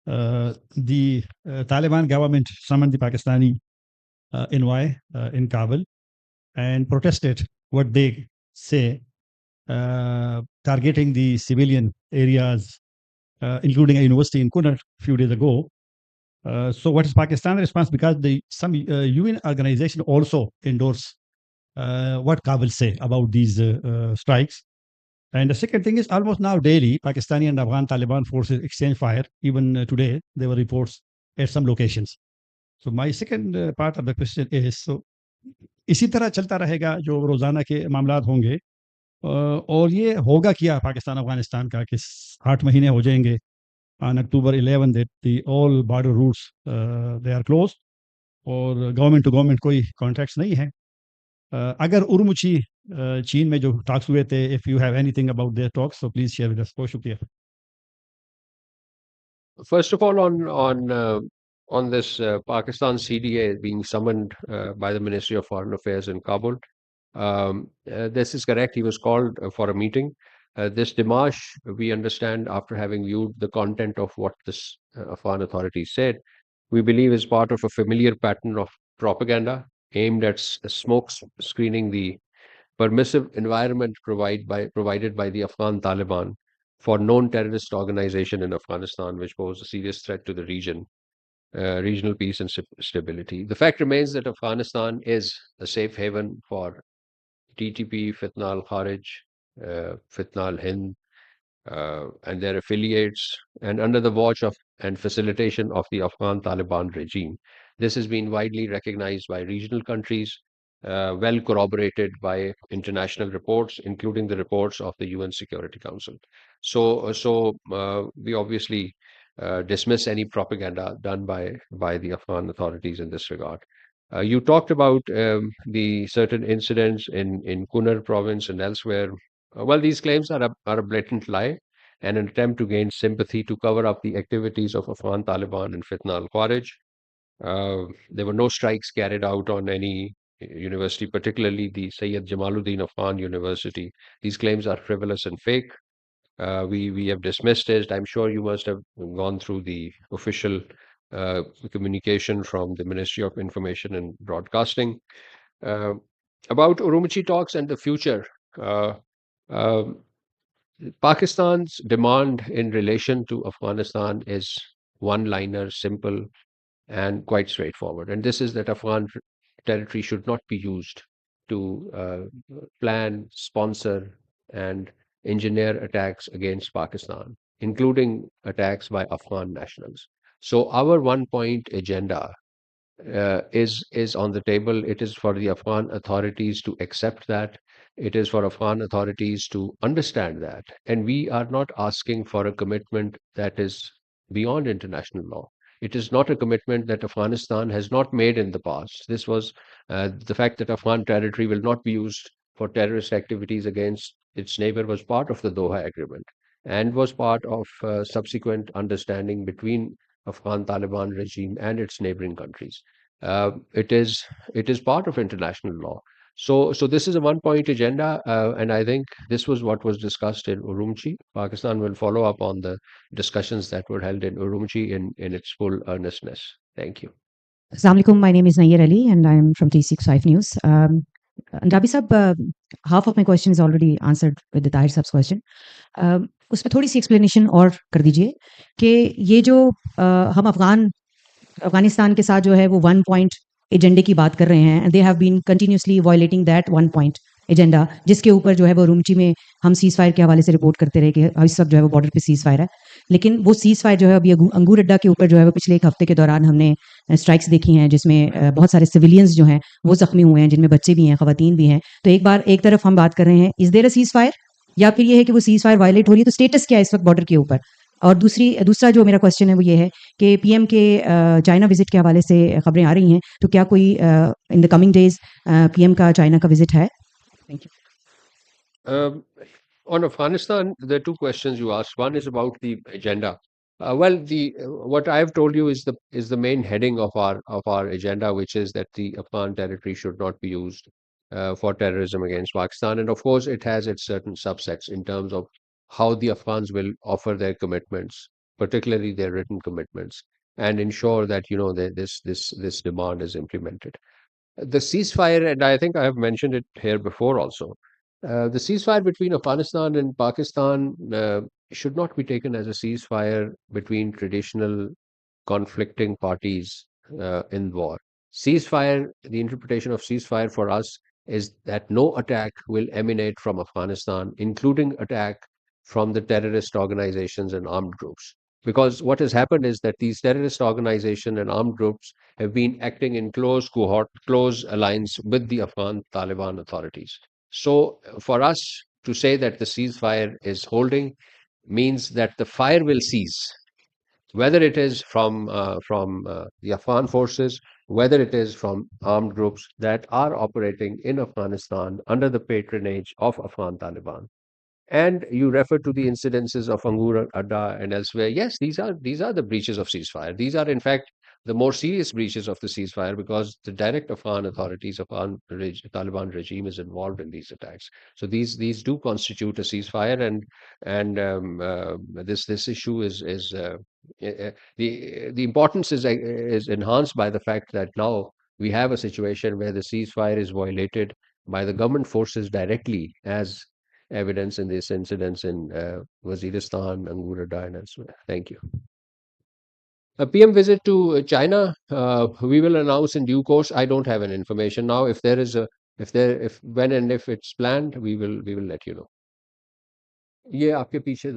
the Taliban government summoned the Pakistani envoy in Kabul and protested what they say, targeting the civilian areas, including a university in Kunar a few days ago. So what is Pakistan's response? Because some UN organization also endorse what Kabul say about these strikes. And the second thing is almost now daily, Pakistani and Afghan Taliban forces exchange fire. Even today, there were reports at some locations. So my second part of the question is, so इसी तरह चलता रहेगा जो रोज़ाना के मामलात होंगे, और ये होगा क्या पाकिस्तान अफगानिस्तान का कि 8 महीने हो जाएंगे on October 11 that all border routes they are closed और गवर्नमेंट टू गवर्नमेंट कोई कॉन्ट्रैक्ट्स नहीं है. अगर उर्मुची चीन में जो टॉक्स हुए थे, if you have anything about their talks so please share with us. बहुत शुक्रिया. First of all, on this Pakistan CDA being summoned by the Ministry of Foreign Affairs in Kabul, this is correct. He was called for a meeting. This démarche, we understand after having viewed the content of what this Afghan authorities said, we believe is part of a familiar pattern of propaganda aimed at smoke screening the permissive environment provided by the Afghan Taliban for known terrorist organization in Afghanistan, which pose a serious threat to the regional peace and stability. The fact remains that Afghanistan is a safe haven for TTP, Fitna al-Kharij, Fitna al-Hind, and their affiliates, and under the watch of and facilitation of the Afghan Taliban regime. This has been widely recognized by regional countries, well corroborated by international reports, including the reports of the UN Security Council. So we obviously dismiss any propaganda done by the Afghan authorities in this regard. You talked about the certain incidents in Kunar province and elsewhere. Well, these claims are a blatant lie and an attempt to gain sympathy to cover up the activities of Afghan Taliban and Fitna al-Kharij. There were no strikes carried out on any university, particularly the Sayyid Jamaluddin Afghan University. These claims are frivolous and fake. We have dismissed it. I'm sure you must have gone through the official communication from the Ministry of Information and Broadcasting. About Urumqi talks and the future, Pakistan's demand in relation to Afghanistan is one-liner, simple, and quite straightforward. And this is that Afghan territory should not be used to plan, sponsor, and engineer attacks against Pakistan, including attacks by Afghan nationals. So our one-point agenda is on the table. It is for the Afghan authorities to accept that. It is for Afghan authorities to understand that. And we are not asking for a commitment that is beyond international law. It is not a commitment that Afghanistan has not made in the past. This was the fact that Afghan territory will not be used for terrorist activities against its neighbor was part of the Doha Agreement and was part of subsequent understanding between Afghan Taliban regime and its neighboring countries. It is part of international law. So this is a one-point agenda, and I think this was what was discussed in Urumqi. Pakistan will follow up on the discussions that were held in Urumqi in its full earnestness. Thank you. Assalamu alaikum. My name is Nayyar Ali, and I'm from 365 News. Andrabi sab, half of my question is already answered with the Tahir sab's question. उसमें थोड़ी सी explanation और कर दीजिए कि ये जो हम अफगानिस्तान के साथ जो है वो 1 पॉइंट एजेंडे की बात कर रहे हैं, they have been continuously violating that 1 point agenda, जिसके ऊपर जो है वो उरुमची में हम सीज फायर के हवाले से रिपोर्ट करते रहे कि इस वक्त जो है वो बॉर्डर पे सीज फायर है. लेकिन वो सीज फायर जो है अभी अंगूर अड्डा के ऊपर जो है वो पिछले 1 हफ्ते के दौरान हमने स्ट्राइक्स देखी हैं, जिसमें बहुत सारे सिविलियंस जो हैं वो जख्मी हुए हैं, जिनमें बच्चे भी हैं, खवातीन भी हैं. तो एक तरफ हम बात कर रहे हैं, is there a ceasefire, या फिर ये है कि वो सीज फायर वायलेट हो रही है, तो स्टेटस क्या है इस वक्त बॉर्डर के ऊपर. और दूसरा जो मेरा क्वेश्चन है वो ये है कि पीएम के चाइना विजिट के हवाले से खबरें आ रही हैं, तो क्या कोई in the coming days PM का चाइना का विजिट है? Thank you. On Afghanistan, there are two questions you asked. One is about the agenda. What I have told you is the main heading of our agenda, which is that the Afghan territory should not be used for terrorism against Pakistan, and of course, it has its certain subsets in terms of how the Afghans will offer their commitments particularly their written commitments, and ensure that that this demand is implemented. The ceasefire, and I think I have mentioned it here before also, the ceasefire between Afghanistan and Pakistan should not be taken as a ceasefire between traditional conflicting parties in war. Ceasefire, the interpretation of ceasefire for us is that no attack will emanate from Afghanistan, including attack from the terrorist organizations and armed groups. Because what has happened is that these terrorist organizations and armed groups have been acting in close cohort, close alliance with the Afghan Taliban authorities. So, for us to say that the ceasefire is holding means that the fire will cease, whether it is from the Afghan forces, whether it is from armed groups that are operating in Afghanistan under the patronage of Afghan Taliban. And you refer to the incidences of Angur Adda and elsewhere. Yes, these are the breaches of ceasefire. These are, in fact, the more serious breaches of the ceasefire because the direct Afghan authorities, Taliban regime is involved in these attacks. So these do constitute a ceasefire, and this issue the importance is enhanced by the fact that now we have a situation where the ceasefire is violated by the government forces directly, as evidence in these incidents in Waziristan, Angura and elsewhere. Thank you. A PM visit to China, we will announce in due course. I don't have an information now. If there is a, if when and if it's planned, we will let you know. ये आपके पीछे